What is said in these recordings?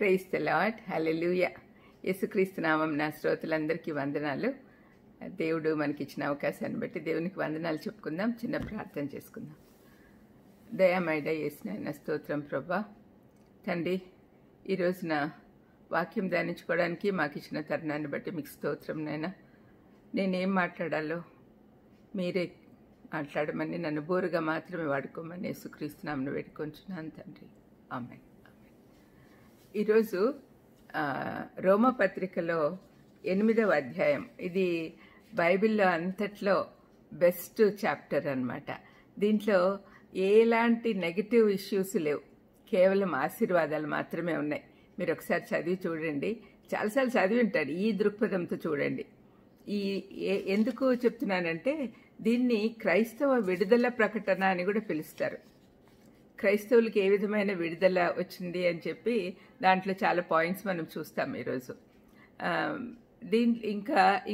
Praise the lord. హల్లెలూయా. యేసుక్రీస్తు నామం నా శ్రోతలందరికీ వందనాలు. దేవుడు మనకిచ్చిన అవకాశాన్ని బట్టి దేవునికి వందనాలు చెప్పుకుందాం. చిన్న ప్రార్థన చేసుకుందాం. దయామయుడ యేసునాయన స్తోత్రం ప్రభా. తండ్రి, ఈ రోజున వాక్యం ధ్యానించుకోవడానికి మాకు ఇచ్చిన తరుణాన్ని బట్టి మీకు స్తోత్రం నాయన. నేనేం మాట్లాడాలో మీరే మాట్లాడమని, నన్ను బోరుగా మాత్రమే వాడుకోమని యేసుక్రీస్తు నామమున వేడుకొంచున్నాను తండ్రి. ఆమేన్. ఈరోజు రోమపత్రికలో 8వ అధ్యాయం. ఇది బైబిల్లో అంతట్లో బెస్ట్ చాప్టర్ అన్నమాట. దీంట్లో ఎలాంటి నెగటివ్ ఇష్యూస్ లేవు, కేవలం ఆశీర్వాదాలు మాత్రమే ఉన్నాయి. మీరు ఒకసారి చదివి చూడండి. చాలాసార్లు చదివి ఉంటారు, ఈ దృక్పథంతో చూడండి. ఎందుకు చెప్తున్నానంటే, దీన్ని క్రైస్తవ విడుదల ప్రకటన అని కూడా పిలుస్తారు. క్రైస్తవులకి ఏ విధమైన విడుదల వచ్చింది అని చెప్పి దాంట్లో చాలా పాయింట్స్ మనం చూస్తాం ఈరోజు.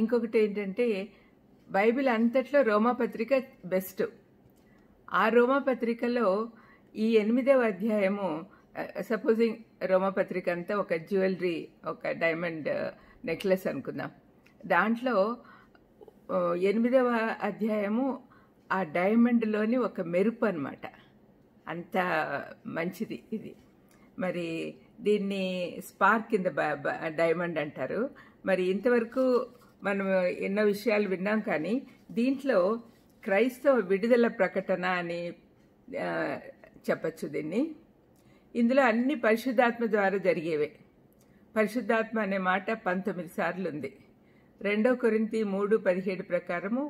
ఇంకొకటి ఏంటంటే, బైబిల్ అంతట్లో రోమాపత్రిక బెస్ట్. ఆ రోమాపత్రికలో ఈ 8వ అధ్యాయము, సపోజింగ్ రోమాపత్రిక అంతా ఒక జ్యువెలరీ, ఒక డైమండ్ నెక్లెస్ అనుకుందాం. దాంట్లో 8వ అధ్యాయము ఆ డైమండ్లోని ఒక మెరుపు అన్నమాట. అంత మంచిది ఇది. మరి దీన్ని స్పార్క్ ఇన్ ద డైమండ్ అంటారు. మరి ఇంతవరకు మనం ఎన్నో విషయాలు విన్నాం, కానీ దీంట్లో క్రైస్తవ విడుదల ప్రకటన అని చెప్పచ్చు దీన్ని. ఇందులో అన్ని పరిశుద్ధాత్మ ద్వారా జరిగేవే. పరిశుద్ధాత్మ అనే మాట 19 సార్లు ఉంది. 2 కొరింథీ 3:17 ప్రకారము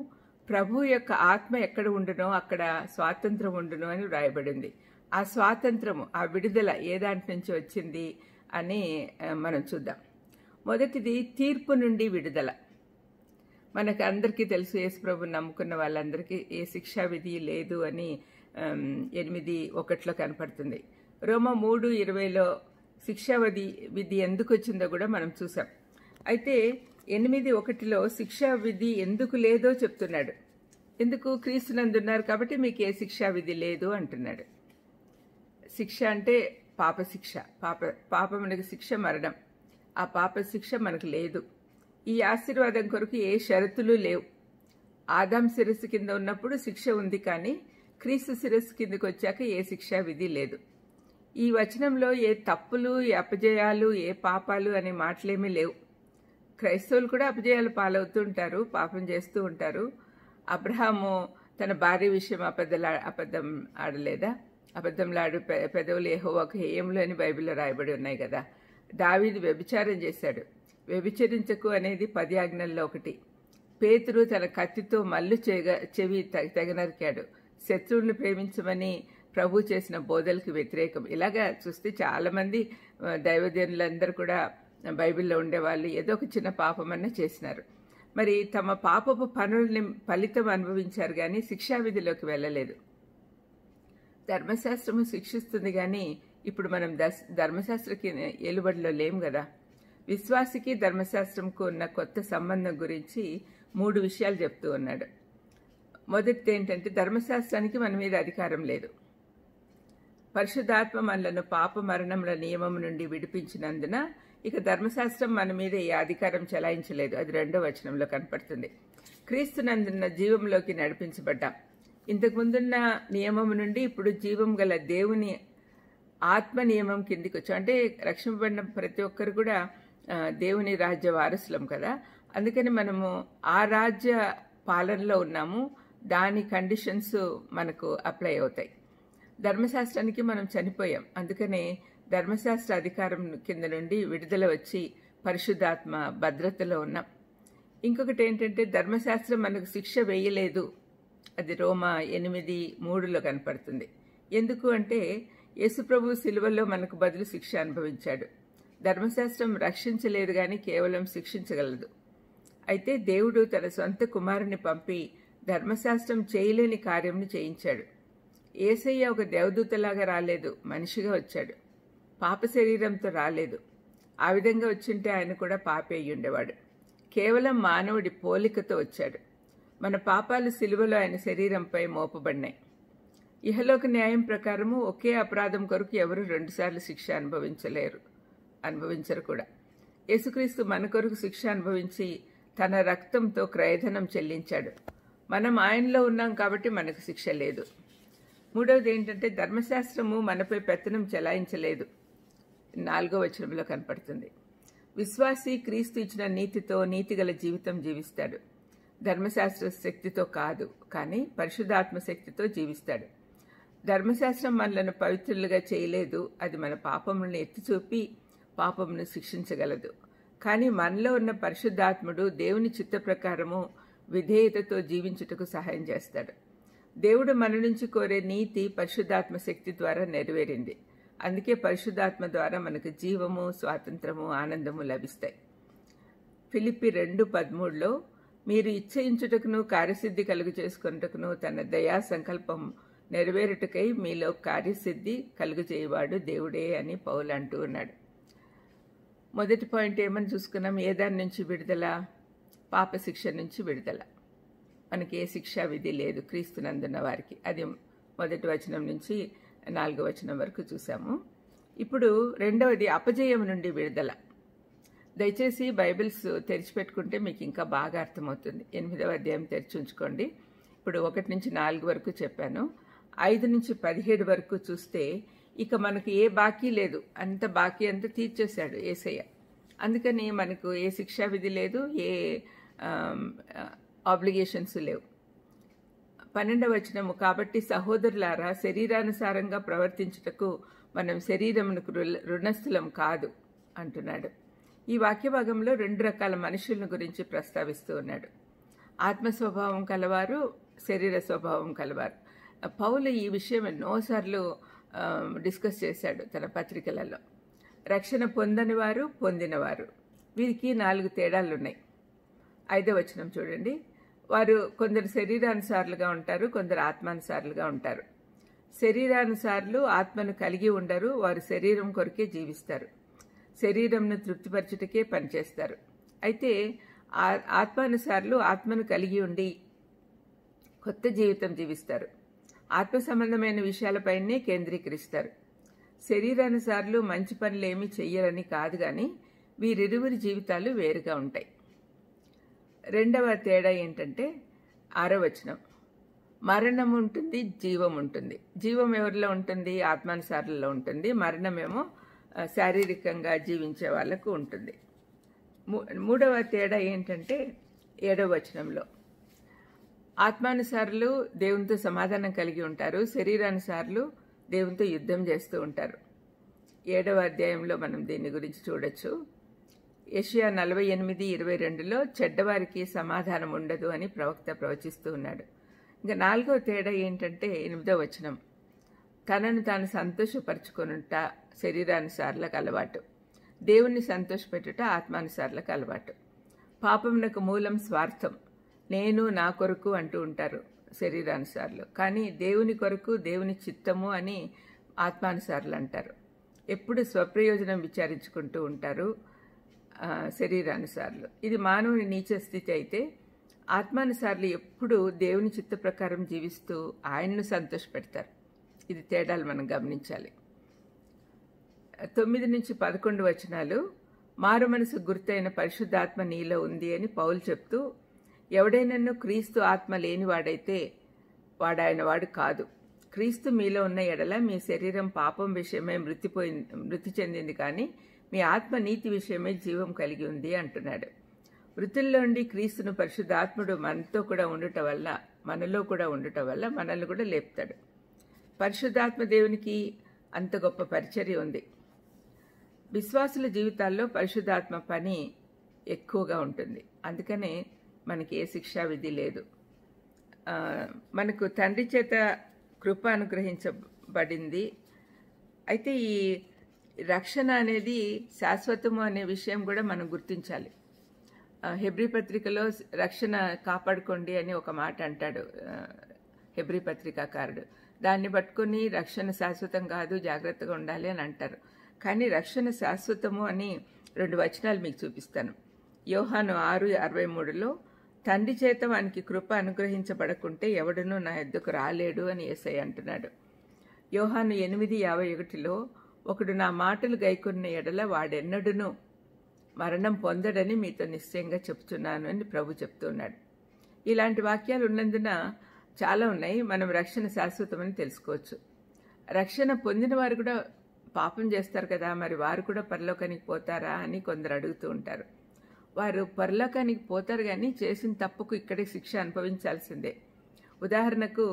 ప్రభు యొక్క ఆత్మ ఎక్కడ ఉండునో అక్కడ స్వాతంత్రం ఉండును అని వ్రాయబడింది. ఆ స్వాతంత్రము, ఆ విడుదల ఏ దాంట్ నుంచి వచ్చింది అని మనం చూద్దాం. మొదటిది తీర్పు నుండి విడుదల. మనకు అందరికీ తెలుసు, యేసు ప్రభుని నమ్ముకున్న వాళ్ళందరికీ ఏ శిక్షా విధి లేదు అని 8:1 కనపడుతుంది. రోమా 3:20 శిక్షా విధి ఎందుకు వచ్చిందో కూడా మనం చూసాం. అయితే 8:1 శిక్షా విధి ఎందుకు లేదో చెప్తున్నాడు. ఎందుకు? క్రీస్తునందున్నారు కాబట్టి మీకు ఏ శిక్షా విధి లేదు అంటున్నాడు. శిక్ష అంటే పాప శిక్ష. పాపమునకు శిక్ష మరణం. ఆ పాప శిక్ష మనకు లేదు. ఈ ఆశీర్వాదం కొరకు ఏ షరతులు లేవు. ఆదాం శిరస్సు కింద ఉన్నప్పుడు శిక్ష ఉంది, కానీ క్రీస్తు శిరస్సు కిందకు వచ్చాక ఏ శిక్షా విధి లేదు. ఈ వచనంలో ఏ తప్పులు, ఏ అపజయాలు, ఏ పాపాలు అనే మాటలేమీ లేవు. క్రైస్తవులు కూడా అపజయాలు పాలవుతూ ఉంటారు, పాపం చేస్తూ ఉంటారు. అబ్రహాము తన భార్య విషయం అబద్ధం ఆడలేదా? అబద్ధంలాడు పెదవులు యెహోవాకు హేయములు అని బైబిల్లో రాయబడి ఉన్నాయి కదా. దావీదు వ్యభిచారం చేశాడు. వ్యభిచరించకు అనేది 10 ఆజ్ఞల్లో ఒకటి. పేతురు తన కత్తితో మల్లు చెవి తెగనరికాడు. శత్రువులను ప్రేమించమని ప్రభు చేసిన బోధలకు వ్యతిరేకం. ఇలాగా చూస్తే చాలామంది దైవజనులందరూ కూడా బైబిల్లో ఉండేవాళ్ళు ఏదో ఒక చిన్న పాపమన్నా చేసినారు. మరి తమ పాపపు పనులని ఫలితం అనుభవించారు, కానీ శిక్షావిధిలోకి వెళ్ళలేదు. ధర్మశాస్త్రము శిక్షిస్తుంది, కానీ ఇప్పుడు మనం ధర్మశాస్త్రకి ఏలుబడిలో లేం కదా. విశ్వాసికి ధర్మశాస్త్రంకు ఉన్న కొత్త సంబంధం గురించి 3 విషయాలు చెప్తూ ఉన్నాడు. మొదటిది ఏంటంటే, ధర్మశాస్త్రానికి మన మీద అధికారం లేదు. పరిశుద్ధాత్మ మనలను పాప మరణముల నియమం నుండి విడిపించినందున ఇక ధర్మశాస్త్రం మన మీద ఏ అధికారం చెలాయించలేదు. అది 2వ వచనంలో కనపడుతుంది. క్రీస్తునందున్న జీవంలోకి నడిపించబడ్డాం. ఇంతకుముందున్న నియమం నుండి ఇప్పుడు జీవం గల దేవుని ఆత్మ నియమం కిందికి వచ్చాం. అంటే రక్షింపబడిన ప్రతి ఒక్కరు కూడా దేవుని రాజ్య వారసులం కదా. అందుకని మనము ఆ రాజ్య పాలనలో ఉన్నాము. దాని కండిషన్స్ మనకు అప్లై అవుతాయి. ధర్మశాస్త్రానికి మనం చనిపోయాం. అందుకనే ధర్మశాస్త్ర అధికారం కింద నుండి విడుదల వచ్చి పరిశుద్ధాత్మ భద్రతలో ఉన్నాం. ఇంకొకటి ఏంటంటే, ధర్మశాస్త్రం మనకు శిక్ష వేయలేదు. అది రోమా 8:3 కనపడుతుంది. ఎందుకు అంటే, యేసుప్రభు సిలువలో మనకు బదులు శిక్ష అనుభవించాడు. ధర్మశాస్త్రం రక్షించలేదు, కానీ కేవలం శిక్షించగలదు. అయితే దేవుడు తన సొంత కుమారుని పంపి ధర్మశాస్త్రం చేయలేని కార్యంను చేయించాడు. యేసయ్య ఒక దేవదూతలాగా రాలేదు, మనిషిగా వచ్చాడు. పాప శరీరంతో రాలేదు. ఆ విధంగా వచ్చింటే ఆయన కూడా పాపి అయి ఉండేవాడు. కేవలం మానవుడి పోలికతో వచ్చాడు. మన పాపాలు సిలువలో ఆయన శరీరంపై మోపబడినాయి. ఇహలోక న్యాయం ప్రకారము ఒకే అపరాధం కొరకు ఎవరు 2 సార్లు శిక్ష అనుభవించలేరు. అనుభవించరు కూడా. యేసుక్రీస్తు మన కొరకు శిక్ష అనుభవించి తన రక్తంతో క్రయధనం చెల్లించాడు. మనం ఆయనలో ఉన్నాం కాబట్టి మనకు శిక్ష లేదు. మూడవది ఏంటంటే ధర్మశాస్త్రము మనపై పెత్తనం చెలాయించలేదు. 4వ వచనంలో కనపడుతుంది. విశ్వాసి క్రీస్తు ఇచ్చిన నీతితో నీతిగల జీవితం జీవిస్తాడు. ధర్మశాస్త్ర శక్తితో కాదు, కానీ పరిశుద్ధాత్మ శక్తితో జీవిస్తాడు. ధర్మశాస్త్రం మనలను పవిత్రులుగా చేయలేదు. అది మన పాపములను ఎత్తిచూపి పాపమును శిక్షించగలదు. కానీ మనలో ఉన్న పరిశుద్ధాత్ముడు దేవుని చిత్త ప్రకారము విధేయతతో జీవించుటకు సహాయం చేస్తాడు. దేవుడు మన నుంచి కోరే నీతి పరిశుద్ధాత్మ శక్తి ద్వారా నెరవేరింది. అందుకే పరిశుద్ధాత్మ ద్వారా మనకు జీవము, స్వాతంత్రము, ఆనందము లభిస్తాయి. ఫిలిప్పి 2:13లో మీరు ఇచ్చయించుటకును కార్యసిద్ధి కలుగు చేసుకున్నటకును తన దయా సంకల్పం నెరవేరుటకై మీలో కార్యసిద్ధి కలుగు చేయవాడు దేవుడే అని పౌలు అంటూ ఉన్నాడు. మొదటి పాయింట్ ఏమని చూసుకున్నాం? ఏ దాని నుంచి విడుదల? పాప శిక్ష నుంచి విడుదల. మనకి ఏ శిక్షా విధి లేదు క్రీస్తునందున్న వారికి. అది మొదటి వచనం నుంచి 4వ వచనం వరకు చూసాము. ఇప్పుడు రెండవది అపజయం నుండి విడుదల. దయచేసి బైబిల్స్ తెరిచిపెట్టుకుంటే మీకు ఇంకా బాగా అర్థమవుతుంది. 8వ అధ్యాయం తెరిచి ఉంచుకోండి. ఇప్పుడు 1 నుంచి 4 వరకు చెప్పాను. 5 నుంచి 17 వరకు చూస్తే ఇక మనకు ఏ బాకీ లేదు. అంత బాకీ అంతా తీర్చేశాడు యేసయ్య. అందుకని మనకు ఏ శిక్షా విధి లేదు, ఏ ఆబ్లిగేషన్స్ లేవు. 12వ వచనము, కాబట్టి సహోదరులారా, శరీరానుసారంగా ప్రవర్తించుటకు మనం శరీరమునకు రుణస్థులం కాదు అంటున్నాడు. ఈ వాక్య భాగంలో 2 రకాల మనుషులను గురించి ప్రస్తావిస్తూ ఉన్నాడు. ఆత్మ స్వభావం కలవారు, శరీర స్వభావం కలవారు. పౌలు ఈ విషయం ఎన్నోసార్లు డిస్కస్ చేశాడు తన పత్రికలలో. రక్షణ పొందని వారు, పొందినవారు, వీరికి 4 తేడాలున్నాయి. 5వ వచనం చూడండి. వారు కొందరు శరీరానుసారులుగా ఉంటారు, కొందరు ఆత్మానుసారులుగా ఉంటారు. శరీరానుసారులు ఆత్మను కలిగి ఉండరు, వారు శరీరం కొరకే జీవిస్తారు, శరీరంను తృప్తిపరచుటకే పనిచేస్తారు. అయితే ఆత్మానుసారులు ఆత్మను కలిగి ఉండి కొత్త జీవితం జీవిస్తారు, ఆత్మ సంబంధమైన విషయాలపైనే కేంద్రీకరిస్తారు. శరీరానుసారులు మంచి పనులేమీ చెయ్యరని కాదు, కానీ వీరిరువురి జీవితాలు వేరుగా ఉంటాయి. రెండవ తేడా ఏంటంటే 6వ వచనం, మరణం ఉంటుంది, జీవం ఉంటుంది. జీవం ఎవరిలో ఉంటుంది? ఆత్మానుసారులలో ఉంటుంది. మరణమేమో శారీరకంగా జీవించే వాళ్ళకు ఉంటుంది. 3వ తేడా ఏంటంటే 7వ వచనంలో, ఆత్మానుసారులు దేవునితో సమాధానం కలిగి ఉంటారు, శరీరానుసారులు దేవునితో యుద్ధం చేస్తూ ఉంటారు. 7వ అధ్యాయంలో మనం దీని గురించి చూడొచ్చు. యెషయా 48:22లో చెడ్డవారికి సమాధానం ఉండదు అని ప్రవక్త ప్రవచిస్తూ ఉన్నాడు. ఇంకా 4వ తేడా ఏంటంటే 8వ వచనం, తనను తాను సంతోషపరచుకొనుట శరీరానుసారులకు అలవాటు, దేవుణ్ణి సంతోషపెట్టుట ఆత్మానుసారులకు అలవాటు. పాపమునకు మూలం స్వార్థం, నేను నా కొరకు అంటూ ఉంటారు శరీరానుసారులు, కానీ దేవుని కొరకు, దేవుని చిత్తము అని ఆత్మానుసారులు అంటారు. ఎప్పుడు స్వప్రయోజనం విచారించుకుంటూ ఉంటారు శరీరానుసారులు. ఇది మానవుని నీచ స్థితి. అయితే ఆత్మానుసారులు ఎప్పుడు దేవుని చిత్త ప్రకారం జీవిస్తూ ఆయన్ను సంతోషపెడతారు. ఇది తేడాలు మనం గమనించాలి. 9 నుంచి 11 వచనాలు, మారు మనసు గుర్తైన పరిశుద్ధాత్మ నీలో ఉంది అని పౌలు చెప్తూ, ఎవడైనను క్రీస్తు ఆత్మ లేనివాడైతే వాడాయన వాడు కాదు. క్రీస్తు మీలో ఉన్న ఎడల మీ శరీరం పాపం విషయమై మృతి చెందింది, కానీ మీ ఆత్మ నీతి విషయమై జీవం కలిగి ఉంది అంటున్నాడు. మృతుల్లో ఉండి క్రీస్తును పరిశుద్ధాత్ముడు మనలో కూడా ఉండుట వల్ల మనల్ని కూడా లేపుతాడు. పరిశుద్ధాత్మ దేవునికి అంత గొప్ప పరిచర్య ఉంది. విశ్వాసుల జీవితాల్లో పరిశుద్ధాత్మ పని ఎక్కువగా ఉంటుంది. అందుకనే మనకి ఏ శిక్షా విధి లేదు. మనకు తండ్రి చేత కృప అనుగ్రహించబడింది. అయితే ఈ రక్షణ అనేది శాశ్వతము అనే విషయం కూడా మనం గుర్తించాలి. హెబ్రీ పత్రికలో రక్షణ కాపాడుకోండి అని ఒక మాట అంటాడు హెబ్రీ పత్రికాకారుడు. దాన్ని పట్టుకుని రక్షణ శాశ్వతం కాదు, జాగ్రత్తగా ఉండాలి అని అంటారు. కానీ రక్షణ శాశ్వతము అని 2 వచనాలు మీకు చూపిస్తాను. యోహాను 6:63లో, తండ్రి చేత వానికి కృప అనుగ్రహించబడకుంటే ఎవడునూ నా యొద్దకు రాలేడు అని యేసయ్య అంటున్నాడు. యోహాను 8:51లో, ఒకడు నా మాటలు గైకొన్న ఎడల వాడెన్నడును మరణం పొందడని మీతో నిశ్చయంగా చెప్తున్నాను అని ప్రభు చెప్తున్నాడు. ఇలాంటి వాక్యాలు ఉన్నందున చాలా ఉన్నాయి. మనం రక్షణ శాశ్వతమని తెలుసుకోవచ్చు. రక్షణ పొందిన వారు కూడా పాపం చేస్తారు కదా, మరి వారు కూడా పరలోకానికి పోతారా అని కొందరు అడుగుతూ ఉంటారు. వారు పరలోకానికి పోతారు, కానీ చేసిన తప్పుకు ఇక్కడే శిక్ష అనుభవించాల్సిందే. ఉదాహరణకు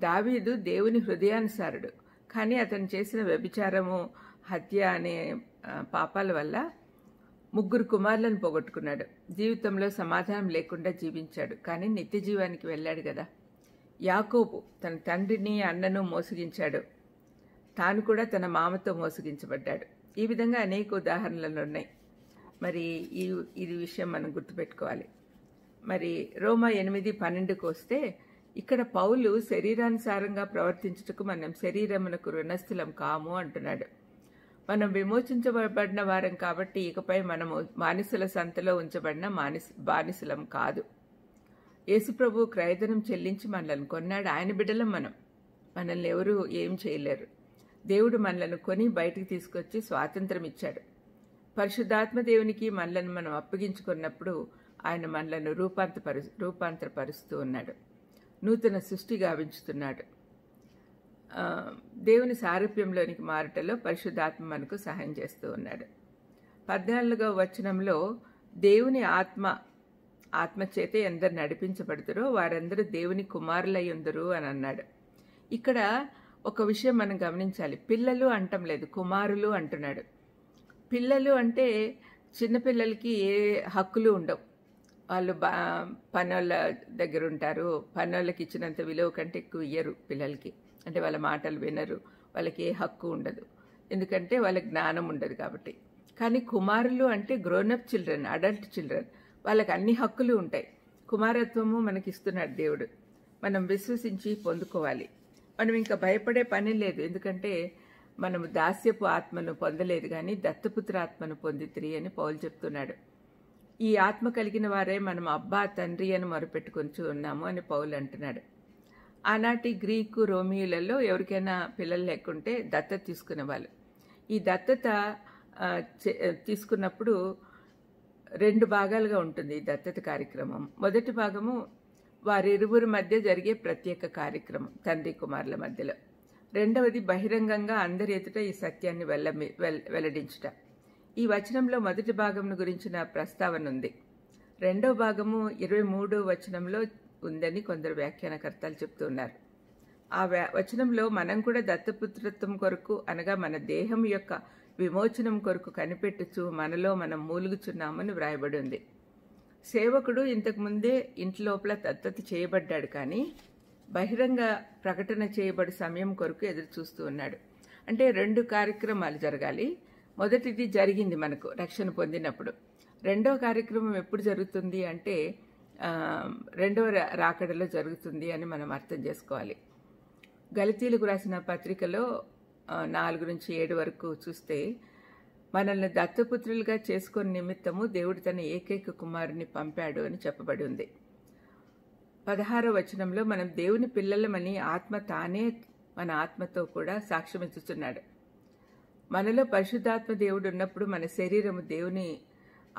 దావీదు దేవుని హృదయానుసారుడు, కానీ అతను చేసిన వ్యభిచారము, హత్య అనే పాపాల వల్ల 3 కుమారులను పోగొట్టుకున్నాడు. జీవితంలో సమాధానం లేకుండా జీవించాడు, కానీ నిత్య జీవానికి వెళ్ళాడు కదా. యాకోబు తన తండ్రిని అన్నను మోసగించాడు, తాను కూడా తన మామతో మోసగించబడ్డాడు. ఈ విధంగా అనేక ఉదాహరణలు ఉన్నాయి. మరి ఈ విషయం మనం గుర్తుపెట్టుకోవాలి. మరి రోమా 8:12 వస్తే ఇక్కడ పౌలు శరీరానుసారంగా ప్రవర్తించుటకు మనం శరీరమునకు రుణస్థులం కాము అంటున్నాడు. మనం విమోచించబడిన వారం కాబట్టి ఇకపై మనము బానిసల సంతలో ఉంచబడిన బానిసలం కాదు. యేసుప్రభు క్రయధనం చెల్లించి మనల్ని కొన్నాడు. ఆయన బిడ్డలం మనం. మనల్ని ఎవరు ఏం చేయలేరు. దేవుడు మనలను కొని బయటికి తీసుకొచ్చి స్వాతంత్రం ఇచ్చాడు. పరిశుద్ధాత్మ దేవునికి మనలను మనం అప్పగించుకున్నప్పుడు ఆయన మనలను రూపాంతరపరుస్తూ ఉన్నాడు. నూతన సృష్టి గావించుతున్నాడు. దేవుని సారూప్యంలోనికి మారటలో పరిశుద్ధాత్మ మనకు సహాయం చేస్తూ ఉన్నాడు. 14వ వచనంలో దేవుని ఆత్మ చేత ఎందరు నడిపించబడుతురో వారందరూ దేవుని కుమారులయ్యుందరు అని అన్నాడు. ఇక్కడ ఒక విషయం మనం గమనించాలి. పిల్లలు అంటం లేదు, కుమారులు అంటున్నాడు. పిల్లలు అంటే చిన్నపిల్లలకి ఏ హక్కులు ఉండవు. వాళ్ళు పనోళ్ళ దగ్గర ఉంటారు. పనోళ్ళకి ఇచ్చినంత విలువ కంటే ఎక్కువ ఇయ్యరు పిల్లలకి. అంటే వాళ్ళ మాటలు వినరు, వాళ్ళకి ఏ హక్కు ఉండదు, ఎందుకంటే వాళ్ళకి జ్ఞానం ఉండదు కాబట్టి. కానీ కుమారులు అంటే గ్రోనప్ చిల్డ్రన్, అడల్ట్ చిల్డ్రన్, వాళ్ళకి అన్ని హక్కులు ఉంటాయి. కుమారత్వము మనకి ఇస్తున్నాడు దేవుడు. మనం విశ్వసించి పొందుకోవాలి. మనం ఇంకా భయపడే పని లేదు, ఎందుకంటే మనము దాస్యపు ఆత్మను పొందలేదు, కానీ దత్తపుత్ర ఆత్మను పొందితిరి అని పౌలు చెప్తున్నాడు. ఈ ఆత్మ కలిగిన వారే మనం అబ్బా తండ్రి అని మొరపెట్టుకొని ఉన్నాము అని పౌలు అంటున్నాడు. ఆనాటి గ్రీకు రోమియోలలో ఎవరికైనా పిల్లలు లేకుంటే దత్తత తీసుకునేవాళ్ళు. ఈ దత్తత తీసుకున్నప్పుడు 2 భాగాలుగా ఉంటుంది ఈ దత్తత కార్యక్రమం. మొదటి భాగము వారిరువురి మధ్య జరిగే ప్రత్యేక కార్యక్రమం, తండ్రి కుమారుల మధ్యలో. రెండవది బహిరంగంగా అందరి ఎదుట ఈ సత్యాన్ని వెల్లడించుట. ఈ వచనంలో మొదటి భాగం గురించిన ప్రస్తావన ఉంది. రెండవ భాగము 23వ వచనంలో ఉందని కొందరు వ్యాఖ్యానకర్తలు చెప్తున్నారు. ఆ వచనంలో మనం కూడా దత్తపుత్రత్వం కొరకు, అనగా మన దేహం యొక్క విమోచనం కొరకు కనిపెట్టుచు మనలో మనం మూలుగుచున్నామని వ్రాయబడి ఉంది. సేవకుడు ఇంతకు ముందే ఇంటి లోపల దత్తత చేయబడ్డాడు, కానీ బహిరంగ ప్రకటన చేయబడి సమయం కొరకు ఎదురు చూస్తూ ఉన్నాడు. అంటే 2 కార్యక్రమాలు జరగాలి. మొదటిది జరిగింది మనకు రక్షణ పొందినప్పుడు. రెండవ కార్యక్రమం ఎప్పుడు జరుగుతుంది అంటే రెండవ రాకడలో జరుగుతుంది అని మనం అర్థం చేసుకోవాలి. గలతీలకు రాసిన పత్రికలో 4-7 వరకు చూస్తే, మనల్ని దత్తపుత్రులుగా చేసుకుని నిమిత్తము దేవుడు తన ఏకైక కుమారుని పంపాడు అని చెప్పబడి ఉంది. 16వ వచనంలో మనం దేవుని పిల్లలమని ఆత్మ తానే మన ఆత్మతో కూడా సాక్ష్యమిచ్చుచున్నాడు. మనలో పరిశుద్ధాత్మ దేవుడు ఉన్నప్పుడు మన శరీరము దేవుని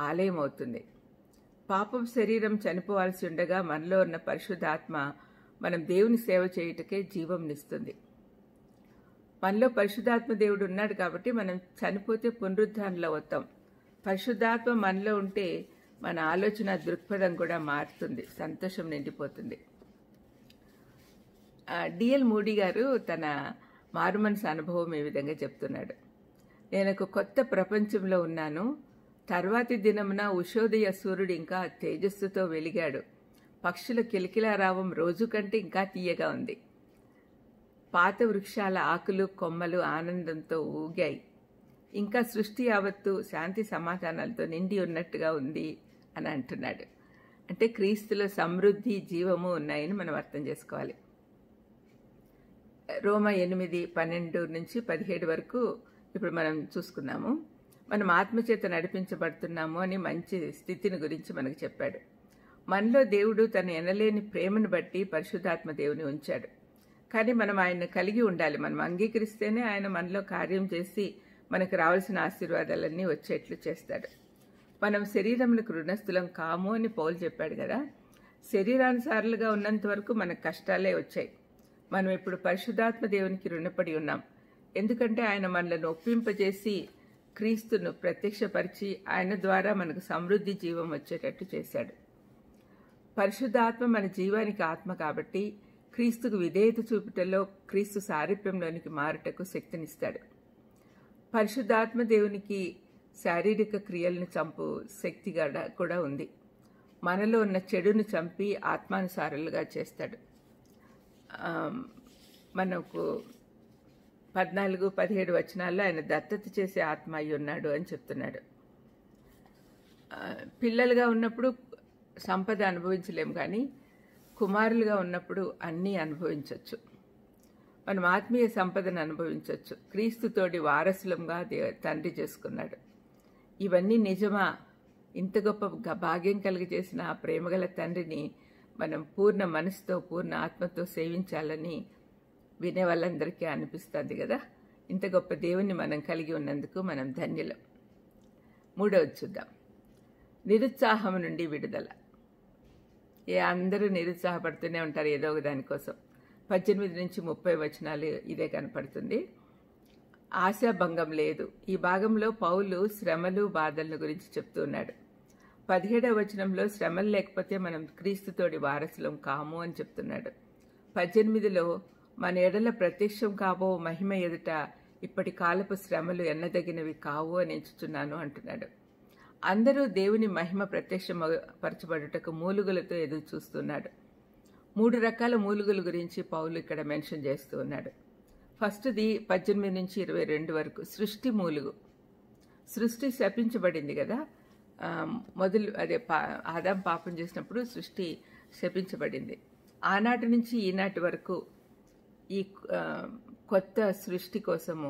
ఆలయం అవుతుంది. పాపం శరీరం చనిపోవాల్సి ఉండగా మనలో ఉన్న పరిశుద్ధాత్మ మనం దేవుని సేవ చేయుటకే జీవంనిస్తుంది. మనలో పరిశుద్ధాత్మ దేవుడు ఉన్నాడు కాబట్టి మనం చనిపోతే పునరుద్ధానంలో అవుతాం. పరిశుద్ధాత్మ మనలో ఉంటే మన ఆలోచన దృక్పథం కూడా మారుతుంది, సంతోషం నిండిపోతుంది. డిఎల్ మూడీ గారు తన మారుమనసు అనుభవం ఈ విధంగా చెప్తున్నాడు. నేను ఒక కొత్త ప్రపంచంలో ఉన్నాను. తర్వాతి దినమున ఉషోదయ సూర్యుడు ఇంకా తేజస్సుతో వెలిగాడు. పక్షుల కిలకిలారావం రోజు కంటే ఇంకా తీయగా ఉంది. పాత వృక్షాల ఆకులు కొమ్మలు ఆనందంతో ఊగాయి. ఇంకా సృష్టి యావత్తు శాంతి సమాధానాలతో నిండి ఉన్నట్టుగా ఉంది అని అంటున్నాడు. అంటే క్రీస్తులో సమృద్ధి జీవము ఉన్నాయని మనం అర్థం చేసుకోవాలి. రోమా 8:12-17 వరకు ఇప్పుడు మనం చూసుకున్నాము. మనం ఆత్మచేత నడిపించబడుతున్నాము అని మంచి స్థితిని గురించి మనకు చెప్పాడు. మనలో దేవుడు తన ఎనలేని ప్రేమను బట్టి పరిశుద్ధాత్మ దేవుని ఉంచాడు. కానీ మనం ఆయన్ని కలిగి ఉండాలి. మనం అంగీకరిస్తేనే ఆయన మనలో కార్యం చేసి మనకు రావాల్సిన ఆశీర్వాదాలన్నీ వచ్చేట్లు చేస్తాడు. మనం శరీరములకు రుణస్థులం కాము అని పౌలు చెప్పాడు కదా. శరీరానుసారులుగా ఉన్నంత వరకు మనకు కష్టాలే వచ్చాయి. మనం ఇప్పుడు పరిశుద్ధాత్మ దేవునికి రుణపడి ఉన్నాం. ఎందుకంటే ఆయన మనల్ని ఒప్పింపజేసి క్రీస్తును ప్రత్యక్షపరిచి ఆయన ద్వారా మనకు సమృద్ధి జీవం వచ్చేటట్టు చేశాడు. పరిశుద్ధాత్మ మన జీవానికి ఆత్మ కాబట్టి క్రీస్తుకు విధేయత చూపుటలో క్రీస్తు సారూప్యంలోనికి మారుటకు శక్తినిస్తాడు. పరిశుద్ధాత్మ దేవునికి శారీరక క్రియలను చంపు శక్తి కూడా ఉంది. మనలో ఉన్న చెడును చంపి ఆత్మానుసారులుగా చేస్తాడు. మనకు 14-17 వచనాల్లో ఆయన దత్తత చేసే ఆత్మ అయి ఉన్నాడు అని చెప్తున్నాడు. పిల్లలుగా ఉన్నప్పుడు సంపద అనుభవించలేము, కానీ కుమారులుగా ఉన్నప్పుడు అన్నీ అనుభవించవచ్చు. మనం ఆత్మీయ సంపదను అనుభవించవచ్చు. క్రీస్తుతోటి వారసులంగా తండ్రి చేసుకున్నాడు. ఇవన్నీ నిజమా? ఇంత గొప్ప భాగ్యం కలిగజేసిన ఆ ప్రేమగల తండ్రిని మనం పూర్ణ మనసుతో పూర్ణ ఆత్మతో సేవించాలని వినే వాళ్ళందరికీ అనిపిస్తుంది కదా. ఇంత గొప్ప దేవుణ్ణి మనం కలిగి ఉన్నందుకు మనం ధన్యులం. 3వది చూద్దాం. నిరుత్సాహం నుండి విడుదల. అందరూ నిరుత్సాహపడుతూనే ఉంటారు ఏదో ఒక దానికోసం. 18-30 వచనాలు ఇదే కనపడుతుంది. ఆశాభంగం లేదు. ఈ భాగంలో పౌలు శ్రమలు బాధల గురించి చెప్తూ ఉన్నాడు. 17వ వచనంలో శ్రమలు లేకపోతే మనం క్రీస్తుతోటి వారసులం కాము అని చెప్తున్నాడు. 18లో మన ఎడల ప్రత్యక్షం కాబో మహిమ ఎదుట ఇప్పటి కాలపు శ్రమలు ఎన్నదగినవి కావు అని ఎంచుతున్నాను అంటున్నాడు. అందరూ దేవుని మహిమ ప్రత్యక్షపరచబడుటకు మూలుగులతో ఎదురు చూస్తున్నాడు. 3 రకాల మూలుగుల గురించి పౌలు ఇక్కడ మెన్షన్ చేస్తూ ఉన్నాడు. ఫస్ట్ది 18-22 వరకు సృష్టి మూలుగు. సృష్టి శపించబడింది కదా. ఆదాం పాపం చేసినప్పుడు సృష్టి శపించబడింది. ఆనాటి నుంచి ఈనాటి వరకు ఈ కొత్త సృష్టి కోసము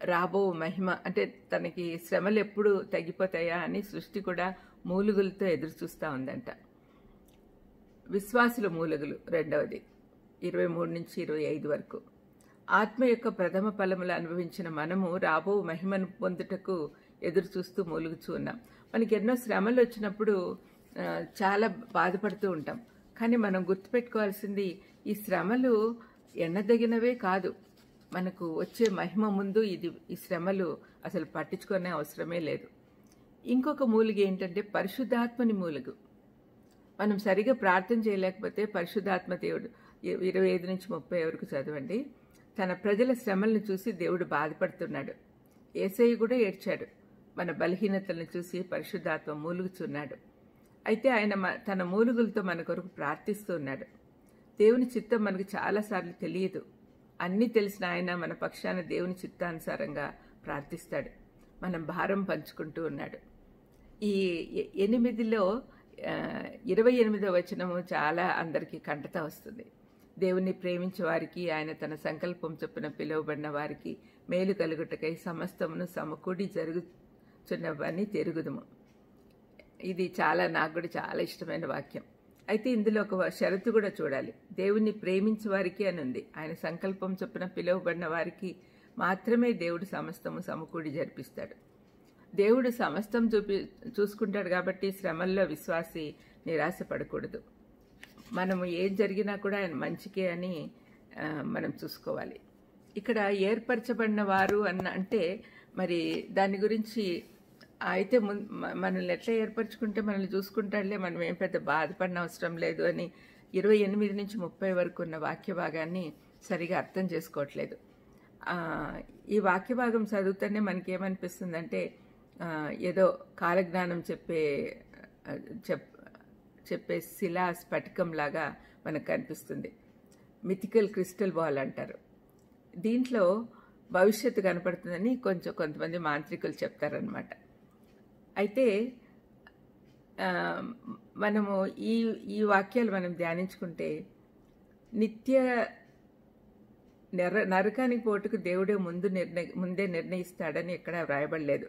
రాబో మహిమ, అంటే తనకి శ్రమలు ఎప్పుడు తగ్గిపోతాయా అని సృష్టి కూడా మూలుగులతో ఎదురు చూస్తూ ఉందంట. విశ్వాసుల మూలుగులు 2వది 23-25 వరకు. ఆత్మ యొక్క ప్రథమ ఫలములు అనుభవించిన మనము రాబో మహిమను పొందుటకు ఎదురు చూస్తూ మూలుగుచూ ఉన్నాం. మనకి ఎన్నో శ్రమలు వచ్చినప్పుడు చాలా బాధపడుతూ ఉంటాం. కానీ మనం గుర్తుపెట్టుకోవాల్సింది, ఈ శ్రమలు ఎన్నదగినవే కాదు. మనకు వచ్చే మహిమ ముందు ఈ శ్రమలు అసలు పట్టించుకునే అవసరమే లేదు. ఇంకొక మూలుగు ఏంటంటే పరిశుద్ధాత్మని మూలుగు. మనం సరిగా ప్రార్థన చేయలేకపోతే పరిశుద్ధాత్మ దేవుడు 25-30 వరకు చదవండి. తన ప్రజల శ్రమలను చూసి దేవుడు బాధపడుతున్నాడు. యేసయ్య కూడా ఏడ్చాడు. మన బలహీనతలను చూసి పరిశుద్ధాత్మ మూలుగుచున్నాడు. అయితే ఆయన తన మూలుగులతో మన కొరకు ప్రార్థిస్తూ ఉన్నాడు. దేవుని చిత్తం మనకు చాలాసార్లు తెలియదు. అన్నీ తెలిసిన ఆయన మన పక్షాన దేవుని చిత్తానుసారంగా ప్రార్థిస్తాడు. మనం భారం పంచుకుంటూ ఉన్నాడు. ఈ 8లో 28వ వచనము చాలా అందరికీ కంటత వస్తుంది. దేవుణ్ణి ప్రేమించే వారికి ఆయన తన సంకల్పం చొప్పున పిలువబడిన వారికి మేలు కలుగుటకై సమస్తమును సమకూడి జరుగుచున్నవని తెరుగుదుము. ఇది నాకు కూడా చాలా ఇష్టమైన వాక్యం. అయితే ఇందులో ఒక షరతు కూడా చూడాలి. దేవుణ్ణి ప్రేమించే వారికి అని ఉంది. ఆయన సంకల్పం చొప్పున పిలువబడిన వారికి మాత్రమే దేవుడు సమస్తము సమకూడి జరిపిస్తాడు. దేవుడు సమస్తం చూసుకుంటాడు కాబట్టి శ్రమల్లో విశ్వాసి నిరాశపడకూడదు. మనము ఏం జరిగినా కూడా ఆయన మంచికే అని మనం చూసుకోవాలి. ఇక్కడ ఏర్పరచబడిన వారు అంటే మరి దాని గురించి అయితే మనల్ని ఎట్లా ఏర్పరచుకుంటే మనల్ని చూసుకుంటాడులే, మనం ఏం పెద్ద బాధపడిన అవసరం లేదు అని 28-30 వరకు ఉన్న వాక్య భాగాన్ని సరిగా అర్థం చేసుకోవట్లేదు. ఈ వాక్య భాగం చదువుతూనే మనకేమనిపిస్తుందంటే ఏదో కాలజ్ఞానం చెప్పే శిలా స్ఫటికం లాగా మనకు కనిపిస్తుంది. మిథికల్ క్రిస్టల్ బాల్ అంటారు. దీంట్లో భవిష్యత్తు కనపడుతుందని కొంతమంది మాంత్రికులు చెప్తారనమాట. అయితే మనము ఈ వాక్యాలు మనం ధ్యానించుకుంటే నిత్య నరకానికి పోటుకు దేవుడే ముందే నిర్ణయిస్తాడని ఎక్కడా వ్రాయబడలేదు.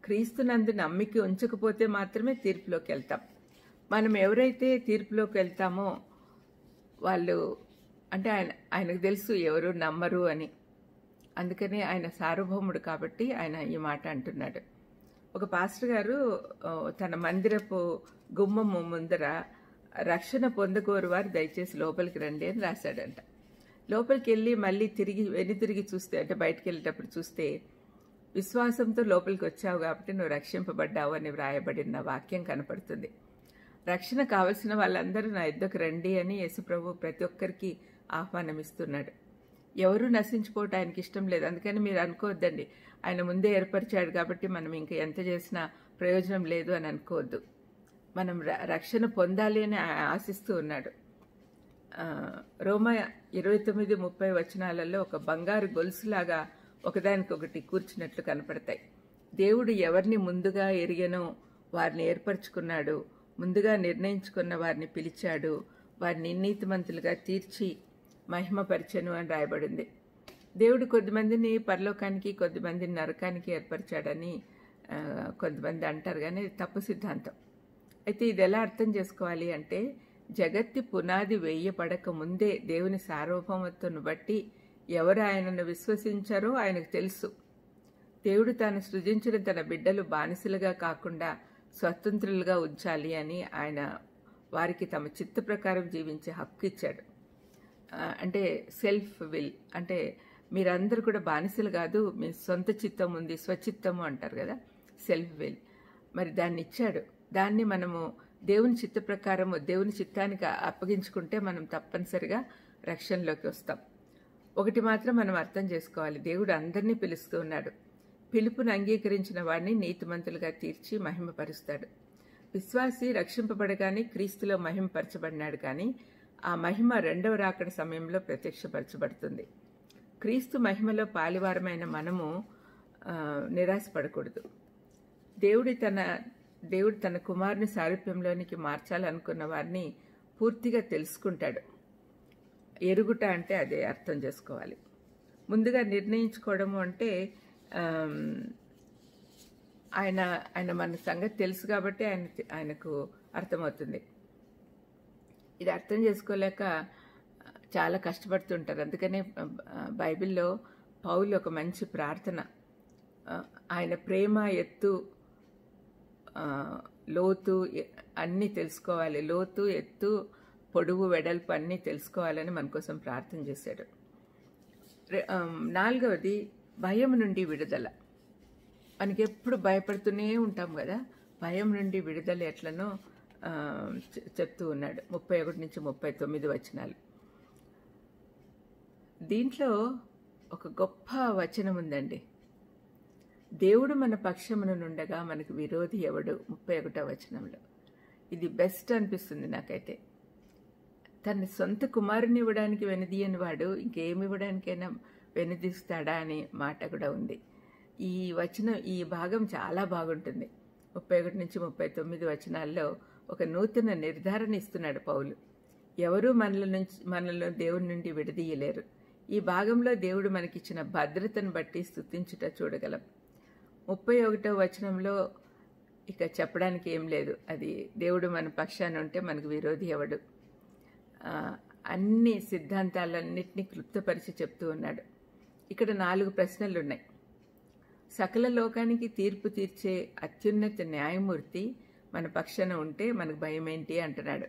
క్రీస్తునందు నమ్మిక ఉంచకపోతే మాత్రమే తీర్పులోకి వెళ్తాం. మనం ఎవరైతే తీర్పులోకి వెళ్తామో వాళ్ళు అంటే ఆయనకు తెలుసు ఎవరు నమ్మరు అని. అందుకనే ఆయన సార్వభౌముడు కాబట్టి ఆయన ఈ మాట అంటున్నాడు. ఒక పాస్టర్ గారు తన మందిరపు గుమ్మము ముందర రక్షణ పొందకోరు వారు దయచేసి లోపలికి రండి అని రాశాడంట. లోపలికి వెళ్ళి మళ్ళీ తిరిగి చూస్తే, అంటే బయటికి వెళ్ళేటప్పుడు చూస్తే, విశ్వాసంతో లోపలికి వచ్చావు కాబట్టి నువ్వు రక్షింపబడ్డావు అని వ్రాయబడిన వాక్యం కనపడుతుంది. రక్షణ కావలసిన వాళ్ళందరూ నా యుద్ధకు రండి అని యేసుప్రభు ప్రతి ఒక్కరికి ఆహ్వానం ఇస్తున్నాడు. ఎవరూ నశించుకోవటం ఆయనకి ఇష్టం లేదు. అందుకని మీరు అనుకోవద్దండి, ఆయన ముందే ఏర్పరిచాడు కాబట్టి మనం ఇంకా ఎంత చేసినా ప్రయోజనం లేదు అని అనుకోవద్దు. మనం రక్షణ పొందాలి అని ఆశిస్తూ ఉన్నాడు. రోమా 29-30 వచనాలలో ఒక బంగారు గొలుసులాగా ఒకదానికొకటి కూర్చున్నట్లు కనపడతాయి. దేవుడు ఎవరిని ముందుగా ఎరిగనో వారిని ఏర్పరచుకున్నాడు, ముందుగా నిర్ణయించుకున్న వారిని పిలిచాడు, వారిని నీతిమంతులుగా తీర్చి మహిమపరచెను అని రాయబడింది. దేవుడు కొద్దిమందిని పరలోకానికి, కొద్దిమందిని నరకానికి ఏర్పరిచాడని కొంతమంది అంటారు, కానీ తప్పు సిద్ధాంతం. అయితే ఇది ఎలా అర్థం చేసుకోవాలి అంటే, జగత్తి పునాది వేయబడక ముందే దేవుని సార్వభౌమత్వం బట్టి ఎవరు ఆయనను విశ్వసించారో ఆయనకు తెలుసు. దేవుడు తాను సృజించిన తన బిడ్డలు బానిసలుగా కాకుండా స్వతంత్రులుగా ఉంచాలి అని ఆయన వారికి తమ చిత్త ప్రకారం జీవించే హక్కు ఇచ్చాడు. అంటే సెల్ఫ్ విల్, అంటే మీరందరూ కూడా బానిసలు కాదు, మీ సొంత చిత్తం ఉంది, స్వచిత్తము అంటారు కదా, సెల్ఫ్ విల్. మరి దాన్ని ఇచ్చాడు. దాన్ని మనము దేవుని చిత్త ప్రకారము, దేవుని చిత్తానికి అప్పగించుకుంటే మనం తప్పనిసరిగా రక్షణలోకి వస్తాం. ఒకటి మాత్రం మనం అర్థం చేసుకోవాలి, దేవుడు అందరినీ పిలుస్తూ ఉన్నాడు. పిలుపును అంగీకరించిన వాడిని నీతిమంతులుగా తీర్చి మహిమపరుస్తాడు. విశ్వాసి రక్షింపబడగానే క్రీస్తులో మహిమపరచబడినాడు, కానీ ఆ మహిమ రెండవ రాకడ సమయంలో ప్రత్యక్షపరచబడుతుంది. క్రీస్తు మహిమలో పాలివారమైన మనము నిరాశపడకూడదు. దేవుడు తన కుమారుని సారూప్యంలోనికి మార్చాలనుకున్న వారిని పూర్తిగా తెలుసుకుంటాడు. ఎరుగుట అంటే అదే అర్థం చేసుకోవాలి. ముందుగా నిర్ణయించుకోవడము అంటే ఆయన మన సంగతి తెలుసు కాబట్టి ఆయనకు అర్థమవుతుంది. ఇది అర్థం చేసుకోలేక చాలా కష్టపడుతుంటారు. అందుకనే బైబిల్లో పౌలు ఒక మంచి ప్రార్థన, ఆయన ప్రేమ ఎత్తు లోతు అన్నీ తెలుసుకోవాలి, లోతు ఎత్తు పొడుగు వెడల్పు అన్నీ తెలుసుకోవాలని మన కోసం ప్రార్థన చేశాడు. 4వది భయం నుండి విడుదల. మనకి ఎప్పుడు భయపడుతూనే ఉంటాం కదా, భయం నుండి విడుదల ఎట్లనో చెప్తూ ఉన్నాడు 31-39 వచనాలు. దీంట్లో ఒక గొప్ప వచనం ఉందండి. దేవుడు మన పక్షమున నుండగా మనకు విరోధి ఎవడు, 31వ వచనంలో. ఇది బెస్ట్ అనిపిస్తుంది నాకైతే. తన సొంత కుమారుని ఇవ్వడానికి వెనుదీయని వాడు ఇంకేమి ఇవ్వడానికైనా వెనుదీస్తాడా అనే మాట కూడా ఉంది. ఈ వచనం, ఈ భాగం చాలా బాగుంటుంది. 31-39 వచనాల్లో ఒక నూతన నిర్ధారణ ఇస్తున్నాడు పౌలు. ఎవరూ మనల్ని దేవుని నుండి విడదీయలేరు. ఈ భాగంలో దేవుడు మనకిచ్చిన భద్రతను బట్టి స్తుతించుట చూడగలం. 31వ వచనంలో ఇక చెప్పడానికి ఏం లేదు. అది దేవుడు మన పక్షాన ఉంటే మనకు విరోధి ఎవడు. అన్ని సిద్ధాంతాలన్నింటినీ క్లుప్తపరిచి చెప్తూ ఉన్నాడు. ఇక్కడ 4 ప్రశ్నలు ఉన్నాయి. సకల లోకానికి తీర్పు తీర్చే అత్యున్నత న్యాయమూర్తి మన పక్షాన ఉంటే మనకు భయం ఏంటి అంటున్నాడు.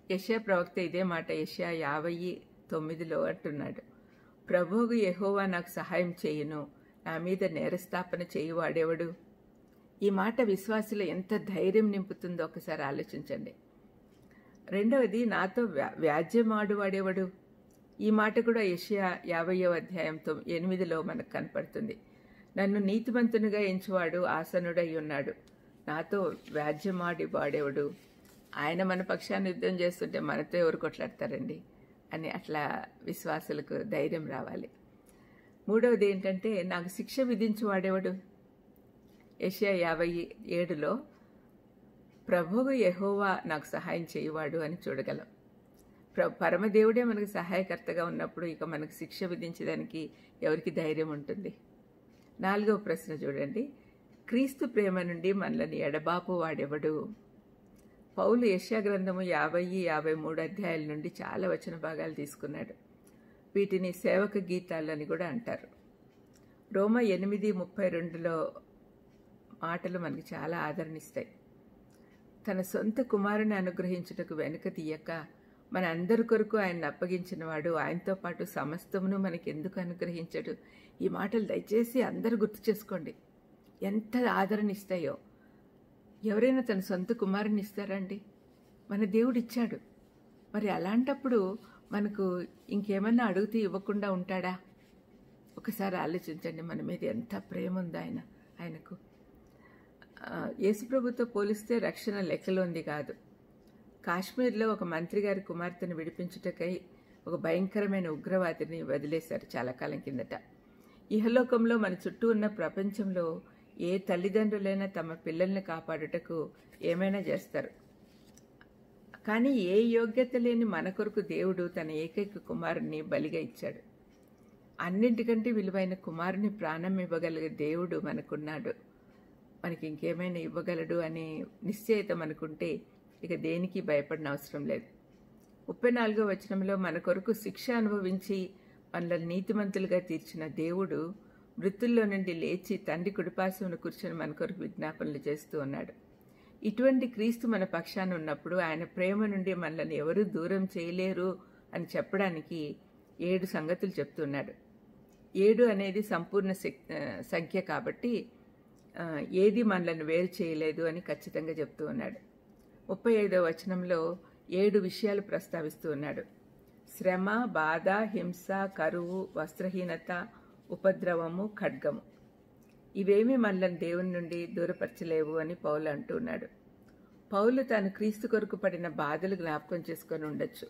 యెషయా ప్రవక్త ఇదే మాట యెషయా 50:9 అంటున్నాడు. ప్రభువు యెహోవా నాకు సహాయం చేయును, నా మీద నేరస్థాపన చేయువాడెవడు. ఈ మాట విశ్వాసులు ఎంత ధైర్యం నింపుతుందో ఒకసారి ఆలోచించండి. రెండవది, నాతో వ్యాజ్యమాడువాడెవడు. ఈ మాట కూడా యెషయా 50:8 మనకు కనపడుతుంది. నన్ను నీతిమంతునిగా ఎంచువాడు ఆసనుడై ఉన్నాడు, నాతో వ్యాజ్యమాడి వాడెవడు. ఆయన మన పక్షాన్ని యుద్ధం చేస్తుంటే మనతో ఎవరు కొట్లాడతారండి అని అట్లా విశ్వాసులకు ధైర్యం రావాలి. మూడవది ఏంటంటే, నాకు శిక్ష విధించువాడెవడు. యెషయా 57లో ప్రభువు యెహోవా నాకు సహాయం చేయువాడు అని చూడగలం. పరమదేవుడే మనకు సహాయకర్తగా ఉన్నప్పుడు ఇక మనకు శిక్ష విధించడానికి ఎవరికి ధైర్యం ఉంటుంది. 4వ ప్రశ్న చూడండి, క్రీస్తు ప్రేమ నుండి మనల్ని ఎడబాపు వాడెవడు. పౌలు యెషయా గ్రంథము 50-53 అధ్యాయాల నుండి చాలా వచన భాగాలు తీసుకున్నాడు. వీటిని సేవక గీతాలని కూడా అంటారు. రోమ 8:32లో మాటలు మనకి చాలా ఆదరణిస్తాయి. తన సొంత కుమారుని అనుగ్రహించుటకు వెనుక తీయక మన అందరి కొరకు ఆయన అప్పగించిన వాడు ఆయనతో పాటు సమస్తమును మనకి ఎందుకు అనుగ్రహించడు? ఈ మాటలు దయచేసి అందరూ గుర్తు చేసుకోండి. ఎంత ఆదరణ ఇస్తాయో. ఎవరైనా తన సొంత కుమారుని ఇస్తారండి? మన దేవుడు ఇచ్చాడు. మరి అలాంటప్పుడు మనకు ఇంకేమన్నా అడిగితే ఇవ్వకుండా ఉంటాడా? ఒకసారి ఆలోచించండి, మన మీద ఎంత ప్రేమ ఉంది ఆయనకు. యేసుప్రభుతో పోలిస్తే రక్షణ లెక్కలోంది కాదు. కాశ్మీర్లో ఒక మంత్రి గారి కుమార్తెను విడిపించుటకై ఒక భయంకరమైన ఉగ్రవాదిని వదిలేశారు చాలా కాలం కిందట. ఇహలోకంలో మన చుట్టూ ఉన్న ప్రపంచంలో ఏ తల్లిదండ్రులైనా తమ పిల్లల్ని కాపాడుటకు ఏమైనా చేస్తారు. కానీ ఏ యోగ్యత లేని మన కొరకు దేవుడు తన ఏకైక కుమారుని బలిగా ఇచ్చాడు. అన్నింటికంటే విలువైన కుమారుని ప్రాణం ఇవ్వగలిగే దేవుడు మనకున్నాడు. మనకి ఇంకేమైనా ఇవ్వగలడు అనే నిశ్చయత మనకుంటే ఇక దేనికి భయపడిన అవసరం లేదు. 34వ వచనంలో మన కొరకు శిక్ష అనుభవించి మనల్ని నీతిమంతులుగా తీర్చిన దేవుడు మృతుల్లో నుండి లేచి తండ్రి కుడిపార్శ్వమున కూర్చొని మన కొరకు విజ్ఞాపనలు చేస్తూ ఉన్నాడు. ఇటువంటి క్రీస్తు మన పక్షాన ఉన్నప్పుడు ఆయన ప్రేమ నుండి మనల్ని ఎవరూ దూరం చేయలేరు అని చెప్పడానికి 7 సంగతులు చెప్తున్నాడు. 7 అనేది సంపూర్ణ సంఖ్య కాబట్టి ఏది మనల్ని వేరు చేయలేదు అని ఖచ్చితంగా చెప్తూ ఉన్నాడు. 35వ వచనంలో 7 విషయాలు ప్రస్తావిస్తూ ఉన్నాడు. శ్రమ, బాధ, హింస, కరువు, వస్త్రహీనత, ఉపద్రవము, ఖడ్గము. ఇవేమీ మనల్ని దేవుని నుండి దూరపరచలేవు అని పౌలు అంటున్నాడు. పౌలు తాను క్రీస్తు కొరకు పడిన బాధలు జ్ఞాపకం చేసుకొని ఉండొచ్చు.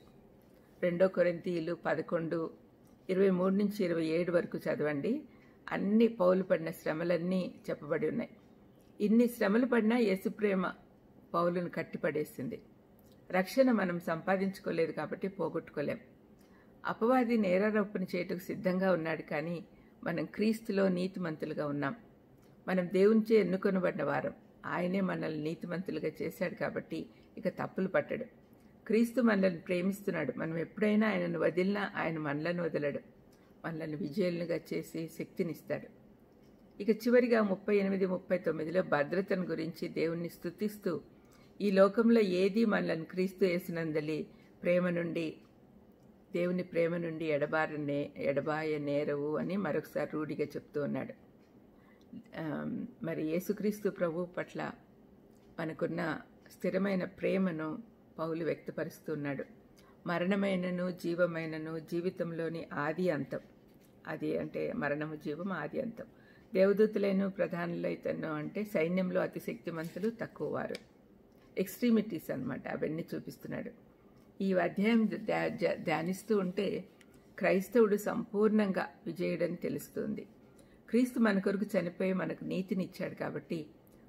2 కొరింథీయులు 11:23-27 వరకు చదవండి. అన్ని పౌలు పడిన శ్రమలన్నీ చెప్పబడి ఉన్నాయి. ఇన్ని శ్రమలు పడినా యేసు ప్రేమ పౌలును కట్టిపడేసింది. రక్షణ మనం సంపాదించుకోలేదు కాబట్టి పోగొట్టుకోలేం. అపవాది నేరారోపణ చేయటకు సిద్ధంగా ఉన్నాడు, కానీ మనం క్రీస్తులో నీతిమంతులుగా ఉన్నాం. మనం దేవునిచే ఎన్నుకొనబడిన వారం. ఆయనే మనల్ని నీతిమంతులుగా చేశాడు కాబట్టి ఇక తప్పులు పట్టడు. క్రీస్తు మనల్ని ప్రేమిస్తున్నాడు. మనం ఎప్పుడైనా ఆయనను వదిలినా ఆయన మనలను వదలడు. మనల్ని విజయులుగా చేసి శక్తినిస్తాడు. ఇక చివరిగా 38-39లో భద్రతను గురించి దేవుణ్ణి స్తుతిస్తూ ఈ లోకంలో ఏది మనల్ని క్రీస్తు యేసునందలి ప్రేమ నుండి దేవుని ప్రేమ నుండి ఎడబాయ నేరవు అని మరొకసారి రూఢిగా చెప్తూ ఉన్నాడు. మరి యేసుక్రీస్తు ప్రభు పట్ల మనకున్న స్థిరమైన ప్రేమను పౌలు వ్యక్తపరుస్తున్నాడు. మరణమైనను జీవమైనను జీవితంలోని ఆది అంతం. అది అంటే మరణము, జీవం, ఆది అంతం. దేవదూతులైన ప్రధానులైతను అంటే సైన్యంలో అతి శక్తిమంతులు, తక్కువ వారు, ఎక్స్ట్రీమిటీస్ అన్నమాట. అవన్నీ చూపిస్తున్నాడు. ఈ అధ్యాయం ధ్యానిస్తూ ఉంటే క్రైస్తవుడు సంపూర్ణంగా విజయుడని తెలుస్తుంది. క్రీస్తు మన కొరకు చనిపోయి మనకు నీతినిచ్చాడు కాబట్టి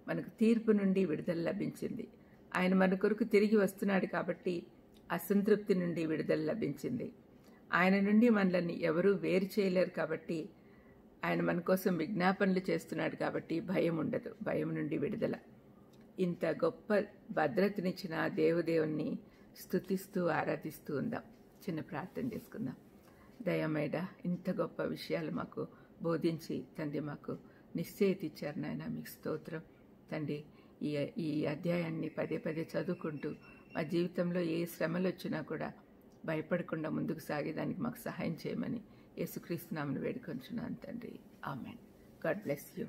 మనకు తీర్పు నుండి విడుదల లభించింది. ఆయన మన కొరకు తిరిగి వస్తున్నాడు కాబట్టి అసంతృప్తి నుండి విడుదల లభించింది. ఆయన నుండి మనల్ని ఎవరూ వేరు చేయలేరు కాబట్టి ఆయన మన కోసం విజ్ఞాపనలు చేస్తున్నాడు కాబట్టి భయం ఉండదు. భయం నుండి విడుదల. ఇంత గొప్ప భద్రతనిచ్చిన దేవదేవుణ్ణి స్తుతిస్తూ ఆరాధిస్తూ ఉందాం. చిన్న ప్రార్థన చేసుకుందాం. దయమేడ ఇంత గొప్ప విషయాలు మాకు బోధించి తండ్రి మాకు నిశ్చయిత ఇచ్చారు నాయన. మీకు స్తోత్రం తండ్రి. ఈ అధ్యాయాన్ని పదే పదే చదువుకుంటూ మా జీవితంలో ఏ శ్రమలు వచ్చినా కూడా భయపడకుండా ముందుకు సాగేదానికి మాకు సహాయం చేయమని యేసుక్రీస్తు నామమున వేడుకొంచున్నాను తండ్రి. ఆమెన్. God bless you.